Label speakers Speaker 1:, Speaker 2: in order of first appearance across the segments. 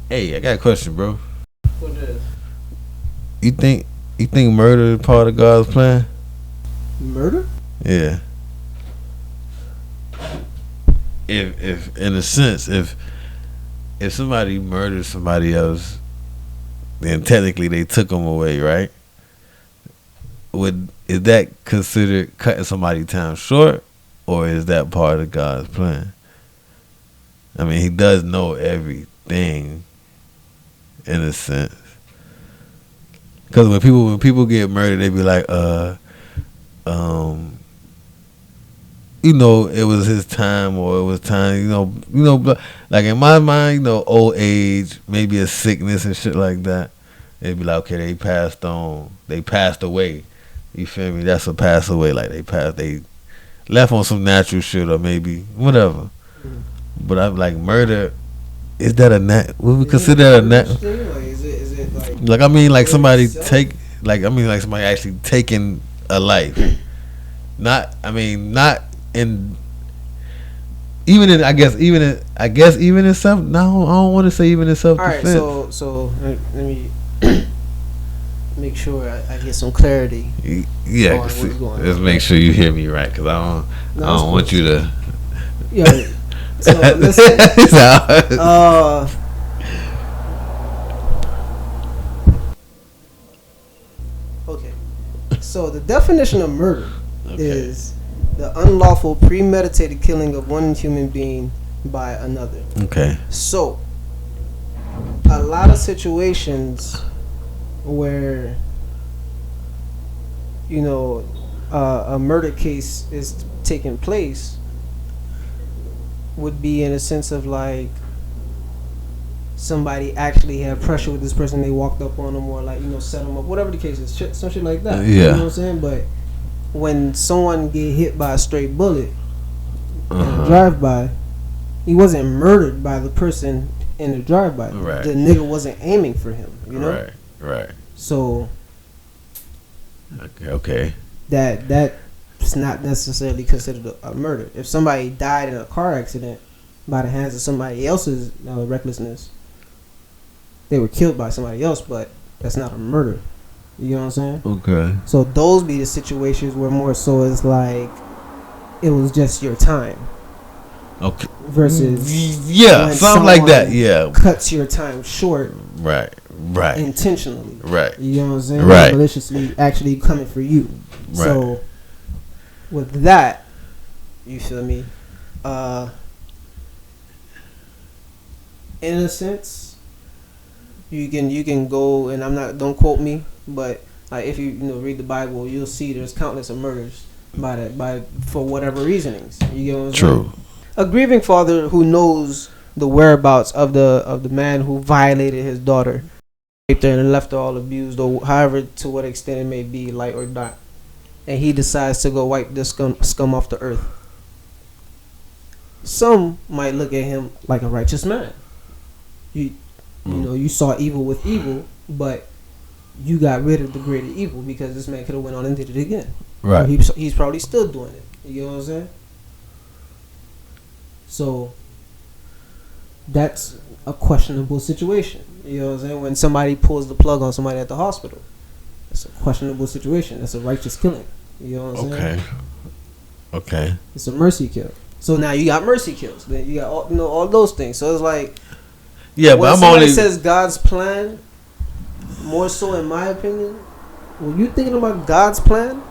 Speaker 1: Hey, I got a question, bro.
Speaker 2: What is
Speaker 1: You think murder is part of God's plan?
Speaker 2: murder?
Speaker 1: Yeah. If in a sense, if somebody murders somebody else, then technically they took them away, right? Is that considered cutting somebody's time short, or is that part of God's plan? I mean, He does know everything, in a sense. Because when people get murdered, they be like, it was his time, or it was time, like in my mind, old age, maybe a sickness and shit like that. They'd be like, okay, they passed away. You feel me? That's a pass away. Like they left on some natural shit, or maybe whatever. But I'm like, murder, is that would we consider that a
Speaker 2: Like, is it
Speaker 1: like, I mean, like somebody
Speaker 2: itself?
Speaker 1: like somebody actually taking a life. Not in, even in, I guess even in self. No, I don't want to say even in self
Speaker 2: All right,
Speaker 1: defense.
Speaker 2: so let me make sure I get some clarity.
Speaker 1: Yeah,
Speaker 2: on what's going
Speaker 1: let's
Speaker 2: on.
Speaker 1: make sure you hear me right, because I don't want you to.
Speaker 2: Yeah. So listen. Okay. So the definition of murder is the unlawful, premeditated killing of one human being by another.
Speaker 1: Okay.
Speaker 2: So a lot of situations where a murder case is taking place would be in a sense of like somebody actually had pressure with this person, they walked up on them, or like set them up, whatever the case is, some shit like that. You know what I'm saying? But when someone get hit by a straight bullet in a drive-by, he wasn't murdered by the person in the drive-by.
Speaker 1: Right.
Speaker 2: The nigga wasn't aiming for him,
Speaker 1: Right.
Speaker 2: So
Speaker 1: Okay.
Speaker 2: that's not necessarily considered a murder. If somebody died in a car accident by the hands of somebody else's recklessness, they were killed by somebody else, but that's not a murder. You know what I'm saying?
Speaker 1: Okay.
Speaker 2: So those be the situations where more so it's like it was just your time.
Speaker 1: Okay.
Speaker 2: Versus
Speaker 1: something like that. Yeah.
Speaker 2: Cuts your time short.
Speaker 1: Right.
Speaker 2: Intentionally.
Speaker 1: Right.
Speaker 2: You know what I'm saying?
Speaker 1: Right.
Speaker 2: Maliciously actually coming for you.
Speaker 1: Right.
Speaker 2: So with that, you feel me? In a sense, you can go, and don't quote me, but like if you read the Bible, you'll see there's countless of murders for whatever reasonings. You get what I'm saying?
Speaker 1: True.
Speaker 2: A grieving father who knows the whereabouts of the man who violated his daughter, raped her and left her all abused, or however to what extent it may be, light or not, and he decides to go wipe this scum off the earth. Some might look at him like a righteous man. You saw evil with evil, but you got rid of the greater evil because this man could have went on and did it again.
Speaker 1: Right.
Speaker 2: Or he's probably still doing it. You know what I'm saying? So that's a questionable situation. You know what I'm saying? When somebody pulls the plug on somebody at the hospital, it's a questionable situation. That's a righteous killing. You know what I'm saying?
Speaker 1: Okay.
Speaker 2: It's a mercy kill. So now you got mercy kills. Then you got all those things. So it's like,
Speaker 1: yeah,
Speaker 2: when
Speaker 1: but
Speaker 2: somebody says God's plan, more so in my opinion, when you're thinking about God's plan,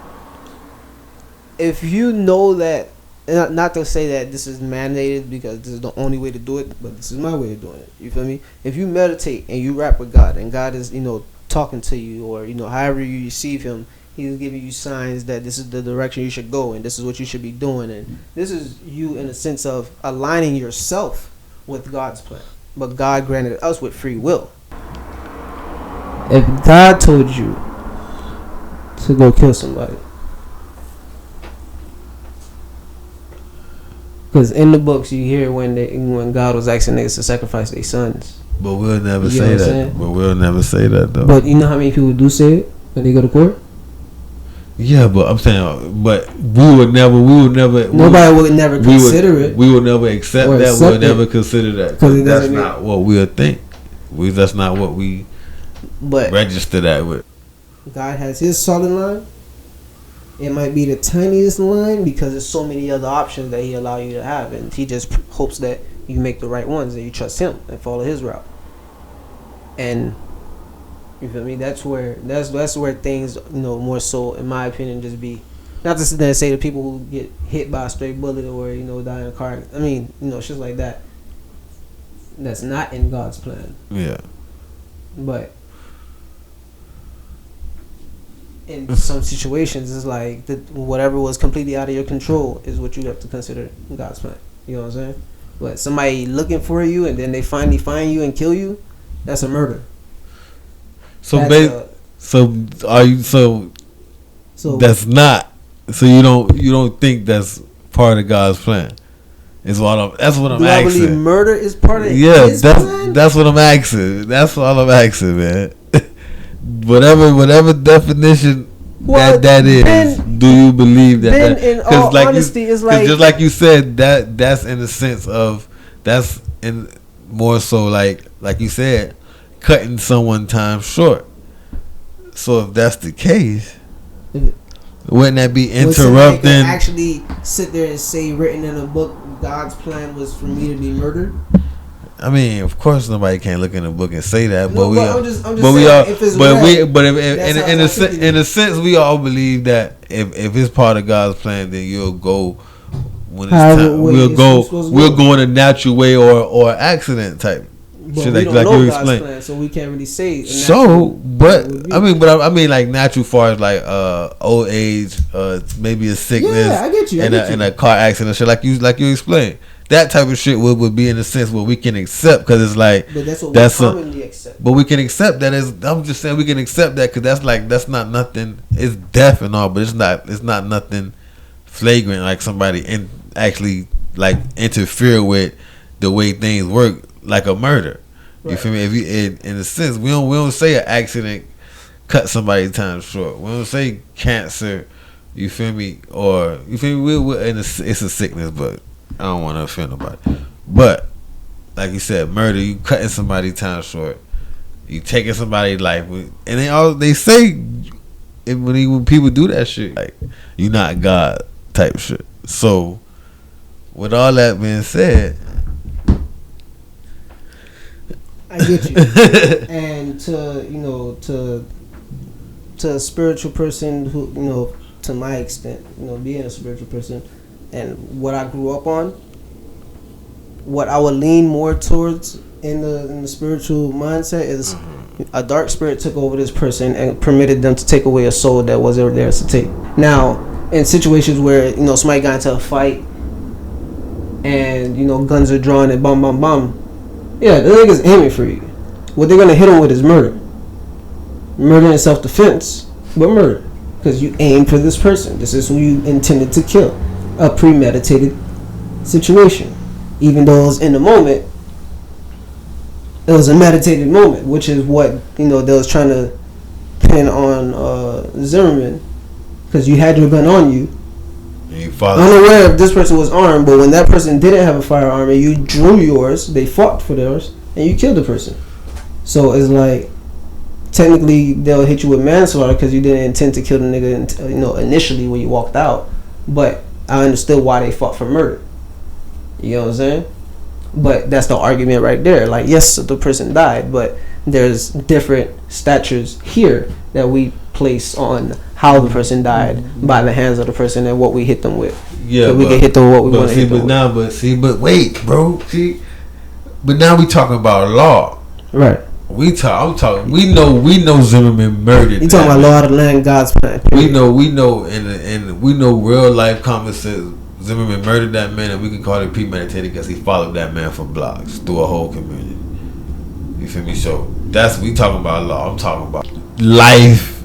Speaker 2: if you know that, not to say that this is mandated because this is the only way to do it, but this is my way of doing it. You feel me? If you meditate and you rap with God, and God is talking to you, or however you receive Him, He's giving you signs that this is the direction you should go, and this is what you should be doing, and this is you in a sense of aligning yourself with God's plan. But God granted us with free will. If God told you to go kill somebody, because in the books you hear when God was asking niggas to sacrifice their sons.
Speaker 1: But we'll never say that. But we'll never say that though.
Speaker 2: But you know how many people do say it when they go to court?
Speaker 1: Yeah, but I'm saying, but we would never.
Speaker 2: Nobody would never consider it.
Speaker 1: We would never accept that. We would never consider that. Because that's not what we'll think. That's not what we register that with.
Speaker 2: God has his solid line. It might be the tiniest line because there's so many other options that he allow you to have, and he just hopes that you make the right ones and you trust him and follow his route. And you feel me? That's where things, more so in my opinion, just be. Not to sit there and say the people who get hit by a stray bullet or die in a car. I mean, shit like that. That's not in God's plan.
Speaker 1: Yeah.
Speaker 2: But in some situations, it's like whatever was completely out of your control is what you have to consider God's plan. You know what I'm saying? But somebody looking for you and then they finally find you and kill you, that's a murder.
Speaker 1: So that's not. So you don't think that's part of God's plan? That's what I'm asking.
Speaker 2: Do I believe murder is part of
Speaker 1: His plan? That's what I'm asking. That's all I'm asking, man. whatever definition that is, do you believe that?
Speaker 2: Then in all honesty, is like,
Speaker 1: just like you said, that's in the sense of, that's in more so like you said, cutting someone time short. So if that's the case, wouldn't that be interrupting?
Speaker 2: Actually sit there and say, written in a book, God's plan was for me to be murdered.
Speaker 1: I mean, of course, nobody can look in a book and say that,
Speaker 2: no,
Speaker 1: in a sense, we all believe that if it's part of God's plan, then you'll go when it's time. We'll go in a natural way or accident type.
Speaker 2: But shit, we don't know God's plan, so we can't really say.
Speaker 1: I mean, like natural, far as like old age, maybe a sickness,
Speaker 2: I get you,
Speaker 1: and a car accident, shit, like you explained. That type of shit would be in a sense where we can accept, because it's like,
Speaker 2: but that's what we commonly accept.
Speaker 1: But we can accept that I'm just saying we can accept that, because that's not nothing. It's death and all, but it's not nothing flagrant, like somebody actually like interfere with the way things work, like a murder. Right. You feel me? If you in a sense, we don't say an accident cut somebody's time short. We don't say cancer. You feel me? Or you feel me? It's a sickness, but I don't want to offend nobody. But like you said, murder, you cutting somebody's time short, you taking somebody's life, and they say when people do that shit, like, you not God type shit. So with all that being said,
Speaker 2: I get you. And to a spiritual person who, to my extent, being a spiritual person, and what I grew up on, what I would lean more towards in the spiritual mindset is a dark spirit took over this person and permitted them to take away a soul that wasn't theirs to take. Now, in situations where somebody got into a fight and guns are drawn and bum bum bum, yeah, the nigga's aiming for you. What they're gonna hit him with is murder in self-defense, but murder, because you aim for this person. This is who you intended to kill. A premeditated situation, even though it was in the moment. It was a meditated moment, which is what they was trying to pin on Zimmerman, because you had your gun on you. Unaware if this person was armed, but when that person didn't have a firearm and you drew yours, they fought for theirs and you killed the person. So it's like, technically they'll hit you with manslaughter because you didn't intend to kill the nigga, initially when you walked out. But I understood why they fought for murder. You know what I'm saying? But that's the argument right there. Like, yes, the person died, but there's different statures here that we place on how the person died by the hands of the person and what we hit them with. Yeah, we can hit them with what we want to hit them with.
Speaker 1: But wait, bro. See, but now we talking about law,
Speaker 2: right?
Speaker 1: We know Zimmerman murdered.
Speaker 2: You talking about law of the land, God's plan.
Speaker 1: We know, and we know real life common sense. Zimmerman murdered that man, and we can call it premeditated because he followed that man for blocks through a whole community. You feel me? So we talking about law. I'm talking about life.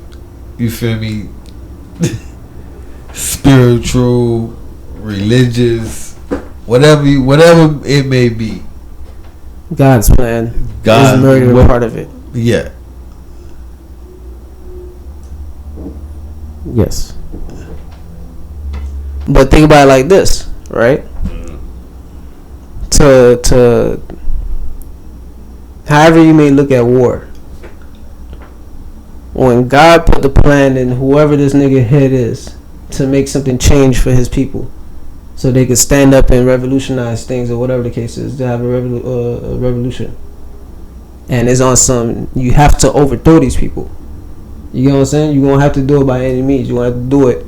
Speaker 1: You feel me? Spiritual, religious, whatever it may be.
Speaker 2: God's plan. Is murder part of it.
Speaker 1: Yeah.
Speaker 2: Yes. But think about it like this, right? To however you may look at war, when God put the plan in whoever this nigga head is to make something change for his people, so they could stand up and revolutionize things or whatever the case is, to have a revolution. And it's on some, you have to overthrow these people. You know what I'm saying? You're gonna have to do it by any means. You're gonna have to do it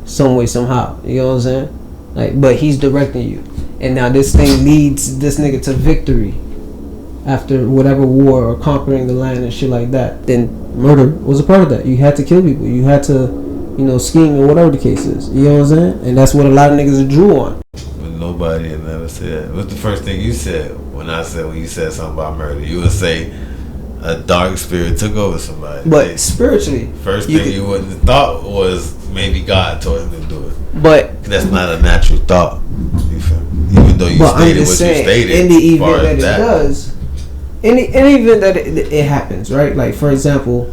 Speaker 2: some way, somehow. You know what I'm saying? Like, but he's directing you. And now this thing leads this nigga to victory after whatever war or conquering the land and shit like that. Then murder was a part of that. You had to kill people. You had to, scheme or whatever the case is. You know what I'm saying? And that's what a lot of niggas drew on.
Speaker 1: But nobody had never said. What's the first thing you said when you said something about murder? You would say a dark spirit took over somebody.
Speaker 2: But like, spiritually,
Speaker 1: first thing you wouldn't have thought was maybe God told him to do it.
Speaker 2: But
Speaker 1: that's not a natural thought. You feel me? Even though you stated what you stated.
Speaker 2: In the event that it does, in the event that it happens, right? Like, for example,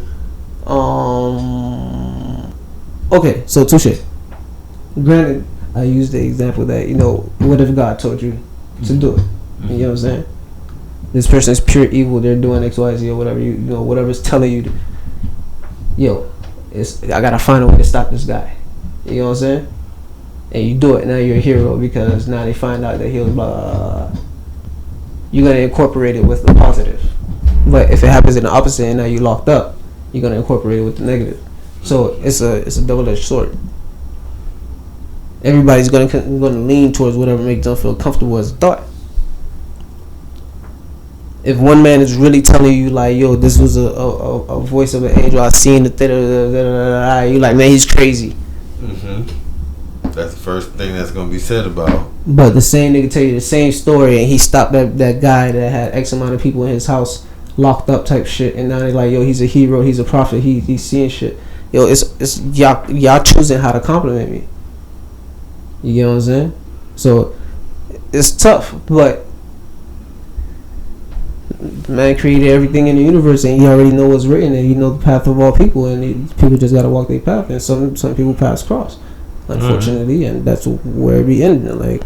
Speaker 2: okay, so touche. Granted, I used the example that, what if God told you to do it? You know what I'm saying? This person is pure evil. They're doing X, Y, Z, or whatever. Whatever's telling you to, I gotta find a way to stop this guy. You know what I'm saying? And you do it. Now you're a hero because now they find out that he was blah. You're gonna incorporate it with the positive. But if it happens in the opposite and now you locked up, you're gonna incorporate it with the negative. So it's a double-edged sword. Everybody's gonna lean towards whatever makes them feel comfortable as a thought. If one man is really telling you like, yo, this was a voice of an angel, I seen the you like, man, he's crazy.
Speaker 1: That's the first thing that's gonna be said about.
Speaker 2: But the same nigga tell you the same story, and he stopped that guy that had X amount of people in his house locked up type shit, and now they're like, yo, he's a hero, he's a prophet, he's seeing shit. Yo, it's y'all choosing how to compliment me. You get what I'm saying? So it's tough, but the man created everything in the universe, and he already know what's written, and he know the path of all people, and people just gotta walk their path, and some people paths cross, unfortunately, and that's where it be ending. Like,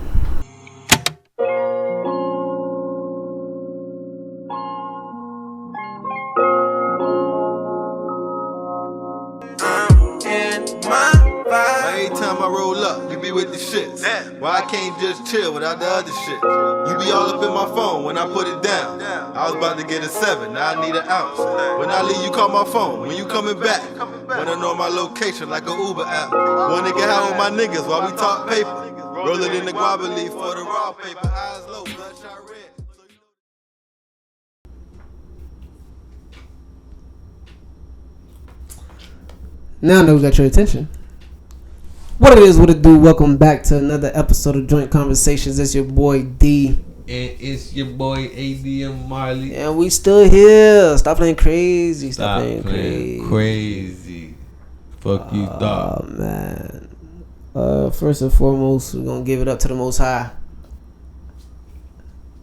Speaker 1: anytime I roll up, you be with the shits. Why I can't just chill without the other shit? You be all up in my phone when I put it down. I was about to get a 7, now I need an ounce. When I leave, you call my phone. When you coming back, wanna know my location like a Uber app. Wanna get high with my niggas while we talk paper. Roll it in the guava leaf for the raw paper. Eyes low, bloodshot red.
Speaker 2: now that we got your attention. What it is, what it do, welcome back to another episode of Joint Conversations. It's your boy D.
Speaker 1: And it's your boy ADM Marley.
Speaker 2: And we still here. Stop playing crazy. Stop playing
Speaker 1: crazy. Fuck you, dog.
Speaker 2: Oh, man. First and foremost, we're going to give it up to the Most High.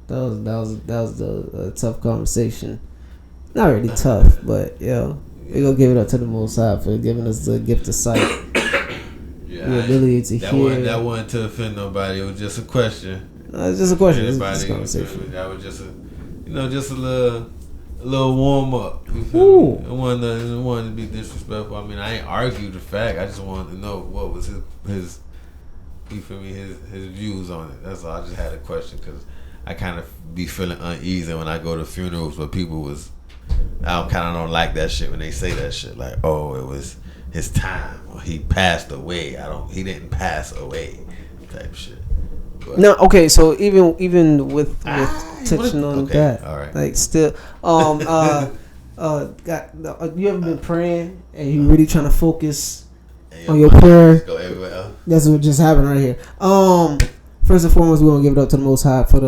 Speaker 2: That was a tough conversation. Not really tough, but, we're going to give it up to the Most High for giving us the gift of sight. The ability to hear.
Speaker 1: That wasn't to offend nobody. It was just a question.
Speaker 2: It's just a question. It's just a conversation.
Speaker 1: That was just a little warm up. You feel me? I wanted to be disrespectful. I mean, I ain't argued the fact. I just wanted to know what was his you feel me? His views on it. That's all. I just had a question because I kind of be feeling uneasy when I go to funerals where people was. I kind of don't like that shit when they say that shit. Like, oh, it was his time, or he passed away. He didn't pass away, type shit. But
Speaker 2: no, okay. So even with touching on that,
Speaker 1: all right.
Speaker 2: Like still, you ever been praying and you really trying to focus on your prayer?
Speaker 1: Go everywhere else.
Speaker 2: That's what just happened right here. First and foremost, we want to give it up to the Most High for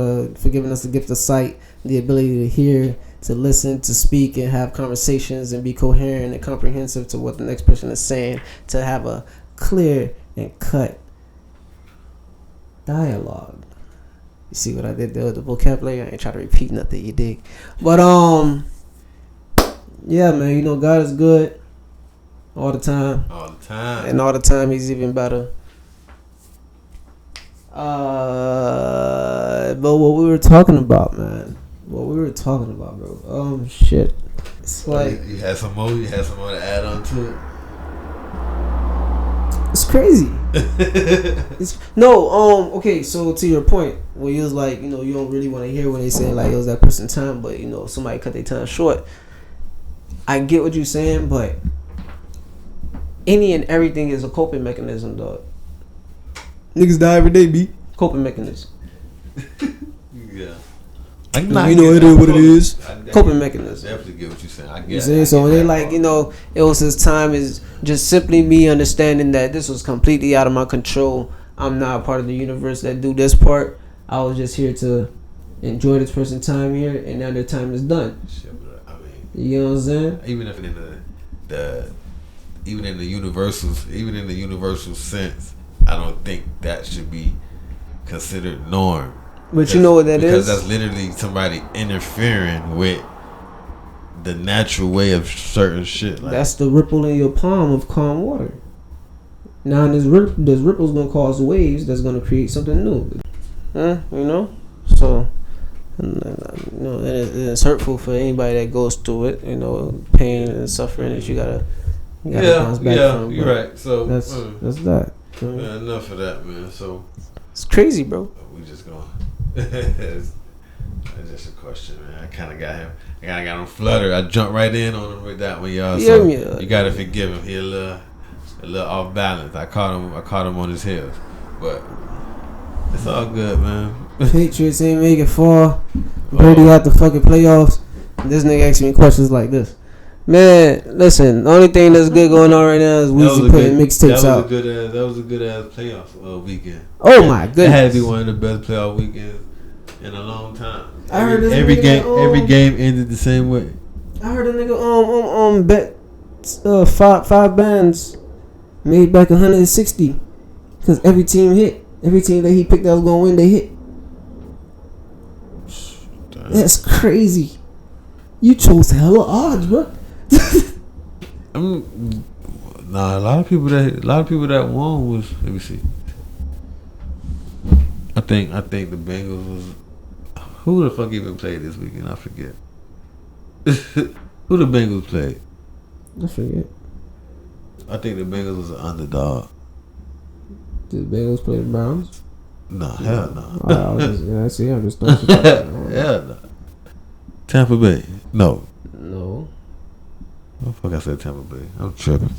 Speaker 2: giving us the gift of sight, the ability to hear, to listen, to speak, and have conversations, and be coherent and comprehensive to what the next person is saying, to have a clear and cut dialogue. You see what I did there with the vocabulary? I ain't trying to repeat nothing, you dig? But yeah, man, God is good all the time.
Speaker 1: All the time.
Speaker 2: And all the time he's even better. But what we were talking about, man, what we were talking about, bro. Shit. It's like
Speaker 1: you had some more. You had some more to add on to it.
Speaker 2: it's crazy. Okay. So to your point, where you was like, you don't really want to hear when they say like it was that person's time, but somebody cut their time short. I get what you're saying, but any and everything is a coping mechanism, dog. Niggas die every day, B. Coping mechanism.
Speaker 1: Yeah.
Speaker 2: It is what it is. Coping mechanism.
Speaker 1: Definitely get what you're saying. I get
Speaker 2: You see? So when they like, it was his time is just simply me understanding that this was completely out of my control. I'm not a part of the universe that do this part. I was just here to enjoy this person's time here, and now their time is done.
Speaker 1: Shit, but I mean,
Speaker 2: you know what I'm saying?
Speaker 1: Even if in the universal sense, I don't think that should be considered norm.
Speaker 2: But you know what that
Speaker 1: because
Speaker 2: is?
Speaker 1: Because that's literally somebody interfering with the natural way of certain shit. Like,
Speaker 2: that's the ripple in your palm of calm water. Now this ripple's gonna cause waves that's gonna create something new. So it's hurtful for anybody that goes through it. Pain and suffering that you gotta bounce back from.
Speaker 1: You're right. So
Speaker 2: that's that.
Speaker 1: Yeah, enough of that, man. So
Speaker 2: it's crazy, bro.
Speaker 1: We just going. It's just a question, man. I kind of got him. I got him fluttered. I jumped right in on him with that one, y'all. So you gotta forgive him. He a little off balance. I caught him on his heels, but it's all good, man.
Speaker 2: Patriots ain't make it far. Brady out the fucking playoffs. This nigga asking me questions like this. Man, listen. The only thing that's good going on right now is Weezy putting mixtapes out.
Speaker 1: That was a good ass playoff weekend.
Speaker 2: Oh my goodness!
Speaker 1: It had to be one of the best playoff weekends in a long time.
Speaker 2: I heard
Speaker 1: every game ended the same way.
Speaker 2: I heard a nigga bet five bands made back 160 because every team hit. Every team that he picked that was gonna win, they hit. Damn. That's crazy. You chose hella odds, bro.
Speaker 1: Nah, a lot of people that won was. Let me see. I think the Bengals was. Who the fuck even played this weekend? I forget. Who the Bengals played?
Speaker 2: I forget.
Speaker 1: I think the Bengals was an underdog.
Speaker 2: Did the Bengals play the Browns?
Speaker 1: No, hell no.
Speaker 2: I'm just throwing shit out there.
Speaker 1: Hell no. Tampa Bay. No. Oh, fuck, I said Tampa Bay. I'm tripping.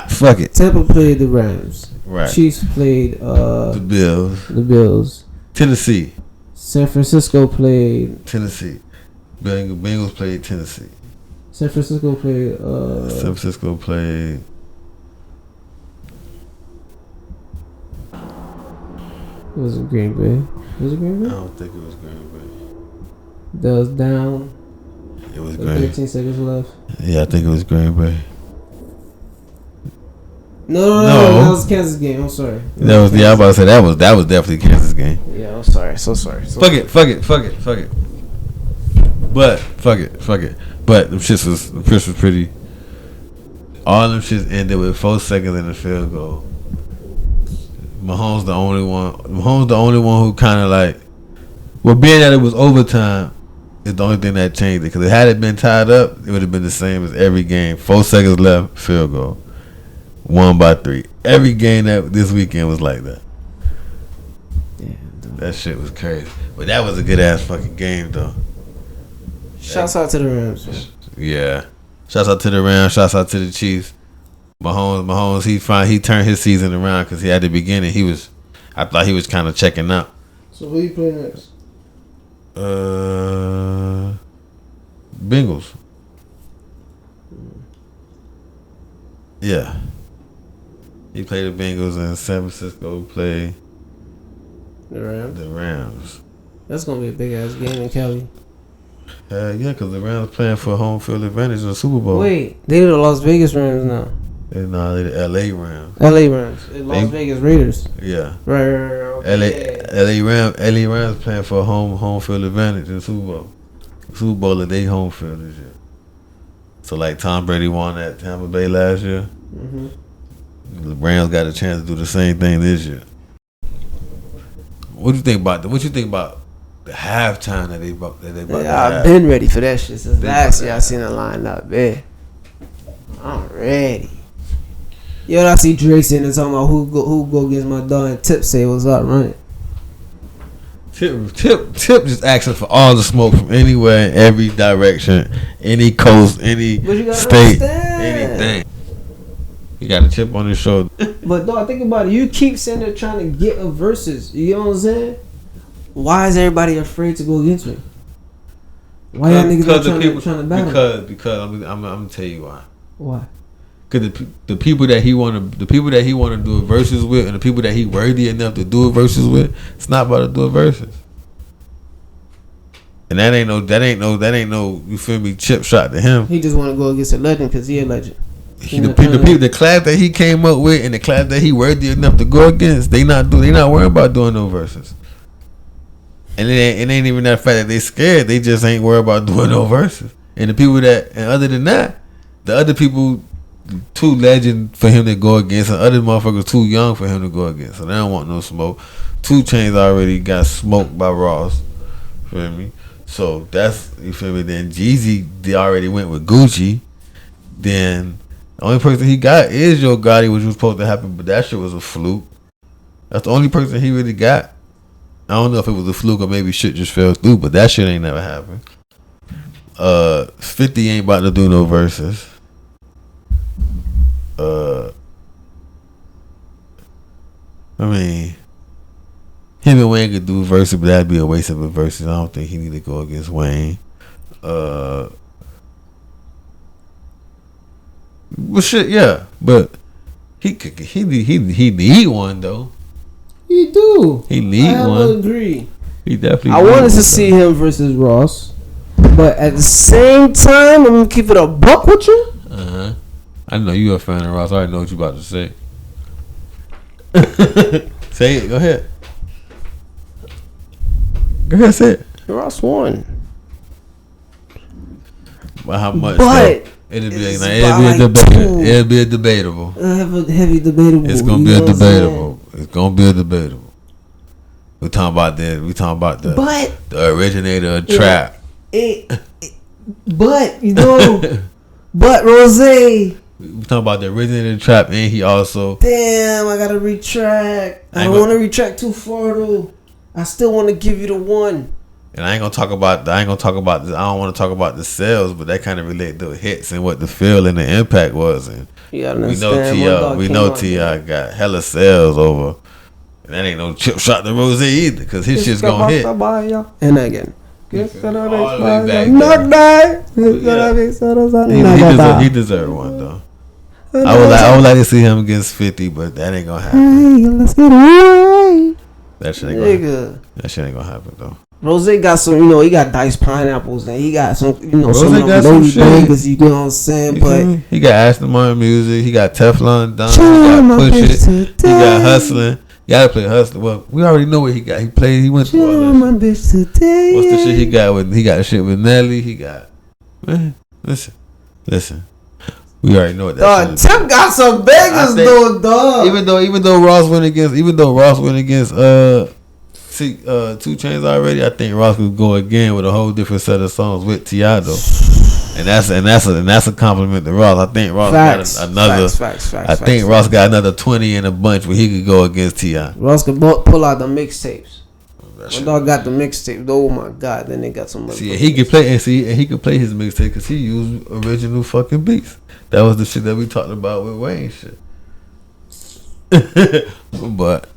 Speaker 1: Fuck it.
Speaker 2: Tampa played the Rams.
Speaker 1: Right.
Speaker 2: Chiefs played
Speaker 1: the
Speaker 2: Bills.
Speaker 1: Tennessee.
Speaker 2: San Francisco played
Speaker 1: Tennessee. Bengals played Tennessee.
Speaker 2: San Francisco played Was it Green Bay?
Speaker 1: I don't think it was Green Bay.
Speaker 2: That was down.
Speaker 1: It was Green Bay.
Speaker 2: 13 seconds left.
Speaker 1: Yeah, I think it was Green Bay.
Speaker 2: No, that was Kansas game. I'm sorry.
Speaker 1: I was about to say that was definitely Kansas game.
Speaker 2: Yeah, I'm sorry. So sorry.
Speaker 1: Fuck it. But fuck it. But the shits was pretty. All them shits ended with 4 seconds in the field goal. Mahomes the only one who kind of like. Well, being that it was overtime, is the only thing that changed it. Because had it been tied up, it would have been the same as every game. 4 seconds left, field goal. 1 by 3. Every game that this weekend was like that.
Speaker 2: Yeah,
Speaker 1: that shit was crazy. But that was a good ass fucking game though.
Speaker 2: Shouts out to the Rams. Man.
Speaker 1: Yeah. Shouts out to the Rams. Shouts out to the Chiefs. Mahomes, he turned his season around because at the beginning I thought he was kind of checking out.
Speaker 2: So who you play next?
Speaker 1: Bengals. Yeah. He played the Bengals and San Francisco played
Speaker 2: the
Speaker 1: Rams.
Speaker 2: That's gonna be a big ass game in Cali.
Speaker 1: Yeah, because the Rams playing for home field advantage in the Super Bowl.
Speaker 2: Wait, they the Las Vegas Rams now.
Speaker 1: They're the LA Rams.
Speaker 2: LA Rams. Las Vegas Raiders.
Speaker 1: Yeah.
Speaker 2: Right. Okay.
Speaker 1: LA Rams playing for home field advantage in the Super Bowl. Super Bowl at their home field this year. So like Tom Brady won at Tampa Bay last year.
Speaker 2: Mm-hmm.
Speaker 1: The Rams got a chance to do the same thing this year. What do you think about the halftime that they about to
Speaker 2: I've
Speaker 1: have.
Speaker 2: been ready for that shit since last year. I seen the lineup, man. I'm ready. Yo, I see Drake sitting there talking about who go against my dog, and Tip say what's up, run it.
Speaker 1: Tip just asking for all the smoke from anywhere, in every direction, any coast, any state, anything. He got a chip on his shoulder.
Speaker 2: But dog, think about it. You keep saying they're trying to get a versus. You know what I'm saying? Why is everybody afraid to go against me? Why y'all niggas not trying to battle?
Speaker 1: Because I'm gonna tell you why.
Speaker 2: Why?
Speaker 1: Because the people that he want to do a versus with, and the people that he worthy enough to do a versus with, it's not about to do a versus. And that ain't no. You feel me? Chip shot to him.
Speaker 2: He just want to go against a legend because he a legend.
Speaker 1: The class that he came up with and the class that he worthy enough to go against, they not worried about doing no verses. And it ain't even that fact that they scared. They just ain't worried about doing no verses. And the people and other than that, the other people too legend for him to go against, and other motherfuckers too young for him to go against. So they don't want no smoke. 2 Chainz already got smoked by Ross. Feel me? So that's, you feel me? Then Jeezy, they already went with Gucci. Then the only person he got is Yo Gotti, which was supposed to happen, but that shit was a fluke. That's the only person he really got. I don't know if it was a fluke or maybe shit just fell through, but that shit ain't never happened. 50 ain't about to do no verses. I mean, him and Wayne could do verses, but that'd be a waste of a verses. I don't think he need to go against Wayne. But shit, yeah. But he need one though.
Speaker 2: He do.
Speaker 1: He need one.
Speaker 2: I agree.
Speaker 1: He definitely.
Speaker 2: I wanted to see him versus Ross, but at the same time, I'm gonna keep it a buck with you.
Speaker 1: I know you a fan of Ross. I already know what you about to say. Say it. Go ahead. Go ahead. Say it.
Speaker 2: Ross won.
Speaker 1: By how much?
Speaker 2: But
Speaker 1: it'll be a debatable.
Speaker 2: Heavy debatable.
Speaker 1: It's gonna be a debatable. It's gonna be a debatable. We talking about the originator of trap.
Speaker 2: But you know, but Rose.
Speaker 1: We talking about the originator of trap, and he also.
Speaker 2: Damn, I gotta retract. I don't want to retract too far though. I still want to give you the one.
Speaker 1: And I ain't gonna talk about. I don't want to talk about the sales, but that kind of relate to hits and what the feel and the impact was. And we know T.I. got hella sales over. And that ain't no chip shot to Rose either, because his shit's gonna hit.
Speaker 2: And again. He deserved
Speaker 1: one though. I would like to see him against 50, but that ain't gonna happen.
Speaker 2: Let's get it right.
Speaker 1: That shit ain't gonna happen though.
Speaker 2: Rose got some, he got diced pineapples and he got some,
Speaker 1: Rose
Speaker 2: some
Speaker 1: got some
Speaker 2: shit. You know what I'm saying? But
Speaker 1: he got Aston Martin music. He got Teflon Don. He got Pushin. He got Hustling. You gotta play Hustling. Well, we already know what he got. He went through all that shit. What's the shit he got? He got the shit with Nelly. He got, man. Listen. We already know what that shit is.
Speaker 2: Tim got some bangers though, dog.
Speaker 1: Even though Ross went against 2 Chainz already, I think Ross could go again with a whole different set of songs with T.I. though. And that's a compliment to Ross. I think Ross got another. Ross got another 20 in a bunch where he could go against T.I.
Speaker 2: Ross could pull out the mixtapes. My dog got the mixtape. Oh my god! Then they got some.
Speaker 1: He could play his mixtape because he used original fucking beats. That was the shit that we talked about with Wayne shit. But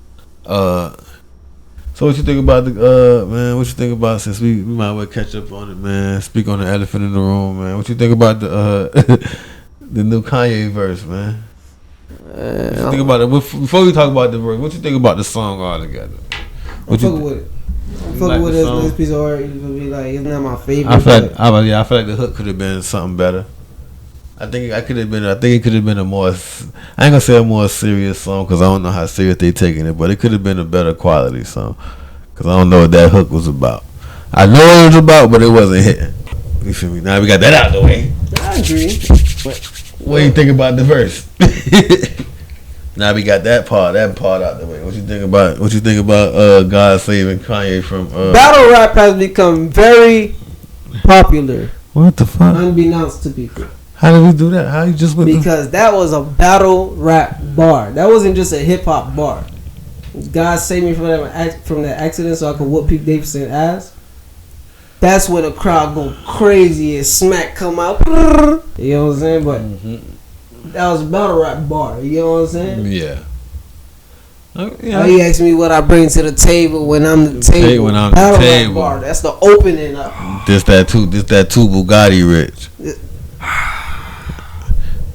Speaker 1: so what you think about man? What you think about, since we might well catch up on it, man? Speak on the elephant in the room, man. What you think about the the new Kanye verse, man? What you think about it? Before we talk about the verse, what you think about the song altogether?
Speaker 2: I'm fucking with it. I'm fucking with this piece of art. It's gonna be like, it's not my favorite. I
Speaker 1: feel like the hook could have been something better. I think it could have been a more. I ain't gonna say a more serious song because I don't know how serious they taking it, but it could have been a better quality song because I don't know what that hook was about. I know what it was about, but it wasn't hitting. You feel me? Now we got that out of the way.
Speaker 2: I agree.
Speaker 1: What do you think about the verse? Now we got that part out the way. What you think about God saving Kanye from
Speaker 2: battle rap has become very popular.
Speaker 1: What the fuck?
Speaker 2: Unbeknownst to people.
Speaker 1: How did we do that? How you just
Speaker 2: because that was a battle rap bar. That wasn't just a hip hop bar. God saved me from that accident so I could whoop Pete Davidson's ass. That's when the crowd go crazy and smack come out. You know what I'm saying? But that was a battle rap bar. You know what I'm saying?
Speaker 1: Yeah.
Speaker 2: Oh, you asked me what I bring to the table when I'm the table.
Speaker 1: When I'm
Speaker 2: battle
Speaker 1: the table.
Speaker 2: Rap bar. That's the opening up.
Speaker 1: This that two Bugatti rich.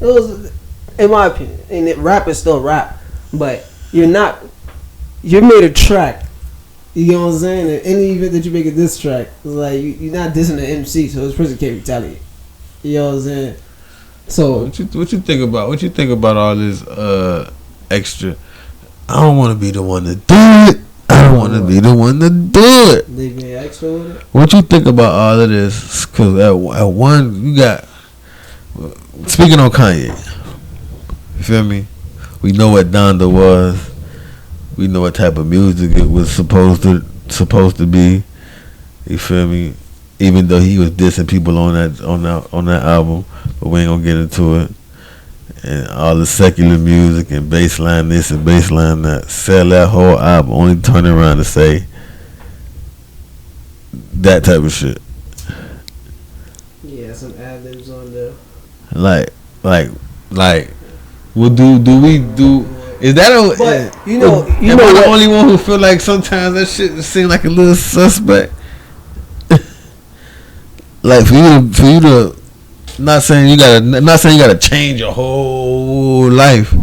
Speaker 2: It was, in my opinion, and rap is still rap, but you're made a track. You know what I'm saying? In any event that you make a diss track, it's like you're not dissing the MC, so this person can't retaliate. You know what I'm saying? So
Speaker 1: what you think about all this extra? I don't want to be the one to do it. I don't want to be the one to do it.
Speaker 2: They being extra with it.
Speaker 1: What you think about all of this? Because at one you got. Speaking on Kanye, you feel me? We know what Donda was. We know what type of music it was supposed to be. You feel me? Even though he was dissing people on that album, but we ain't gonna get into it. And all the secular music and bassline this and bassline that, sell that whole album, only turn around to say that type of shit.
Speaker 2: Yeah, some ad-libs on there.
Speaker 1: Like, what do we do? Is that
Speaker 2: But you
Speaker 1: know am I the
Speaker 2: what?
Speaker 1: only one who feel like sometimes that shit seem like a little suspect? Like for you to not saying you gotta change your whole life,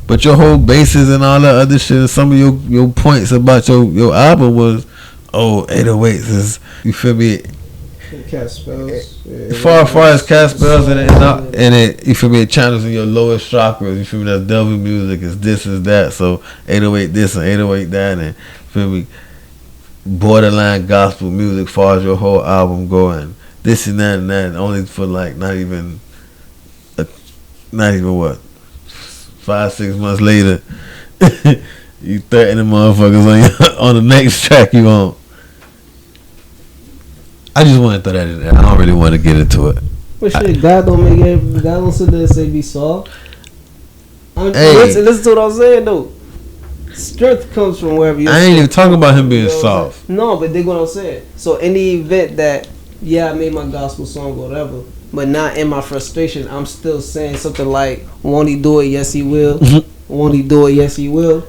Speaker 1: but your whole basis and all that other shit. Some of your points about your album was 808s is, you feel me?
Speaker 2: Cast spells.
Speaker 1: Far as cast spells and it, you feel me, it channels in your lowest chakras. You feel me? That's devil music. Is this, is that. So 808 this and 808 that, and feel me, borderline gospel music. Far as your whole album going, this and that, only for like not even what 5-6 months later, you threatening motherfuckers on the next track you on. I just want to throw that in there. I don't really want to get into it.
Speaker 2: But shit, God don't sit there and say be soft.
Speaker 1: Hey.
Speaker 2: Listen to what I'm saying though. Strength comes from wherever you.
Speaker 1: I ain't even talking about him being soft.
Speaker 2: No, but dig what I'm saying. So in the event that I made my gospel song or whatever, but not in my frustration, I'm still saying something like, won't he do it? Yes he will. Won't he do it? Yes he will.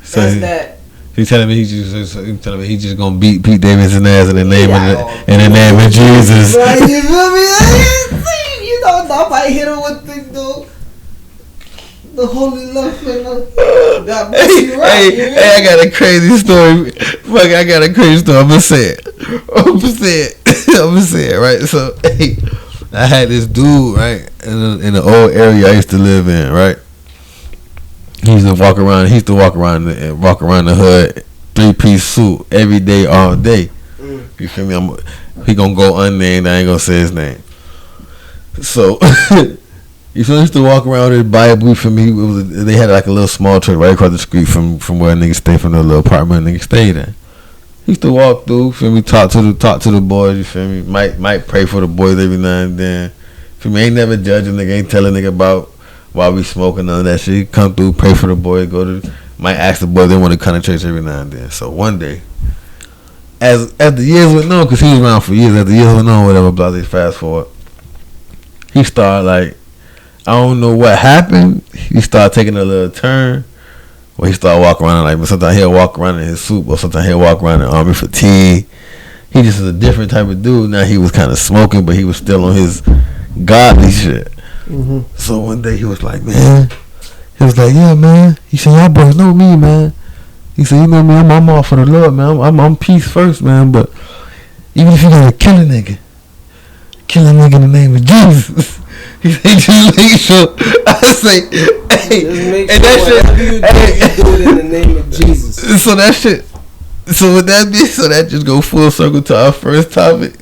Speaker 1: So
Speaker 2: that's that.
Speaker 1: He's telling me he's just gonna beat Pete Davidson ass in the name of Jesus.
Speaker 2: Right, you feel me? You know, nobody hit him with the holy love and God bless you, right?
Speaker 1: Hey, I got a crazy story. I'm gonna say it. Right. So, hey, I had this dude right in the old area I used to live in. Right. He used to walk around the hood, 3-piece suit every day, all day. You feel me? He gonna go unnamed. I ain't gonna say his name. So he used to walk around with his Bible. For me, they had like a little small church right across the street from where a nigga stayed, from the little apartment a nigga stayed in. He used to walk through. Feel me? Talk to the boys. You feel me? Might pray for the boys every now and then. Feel me? Ain't never judge a nigga. Ain't tell a nigga about while we smoking, none of that shit. He come through, pray for the boy, might ask the boy they want to come to church every now and then. So one day, as the years went on, because he was around for years, as the years went on, whatever, blah, they fast forward, he started like, I don't know what happened, he started taking a little turn, where he started walking around, like, sometimes he'll walk around in his suit, or sometimes he'll walk around in army fatigue. He just is a different type of dude. Now he was kind of smoking, but he was still on his godly shit. Mm-hmm. So one day he was like, man, yeah, man. He said, y'all boys know me, man. He said, you know me, I'm all for the Lord, man. I'm peace first, man. But even if you gotta kill a nigga in the name of Jesus. He said, just make sure. I say, hey,
Speaker 2: just make
Speaker 1: and
Speaker 2: sure
Speaker 1: that
Speaker 2: shit, you do it in the name of Jesus.
Speaker 1: So that shit. So with that be, so that just go full circle to our first topic.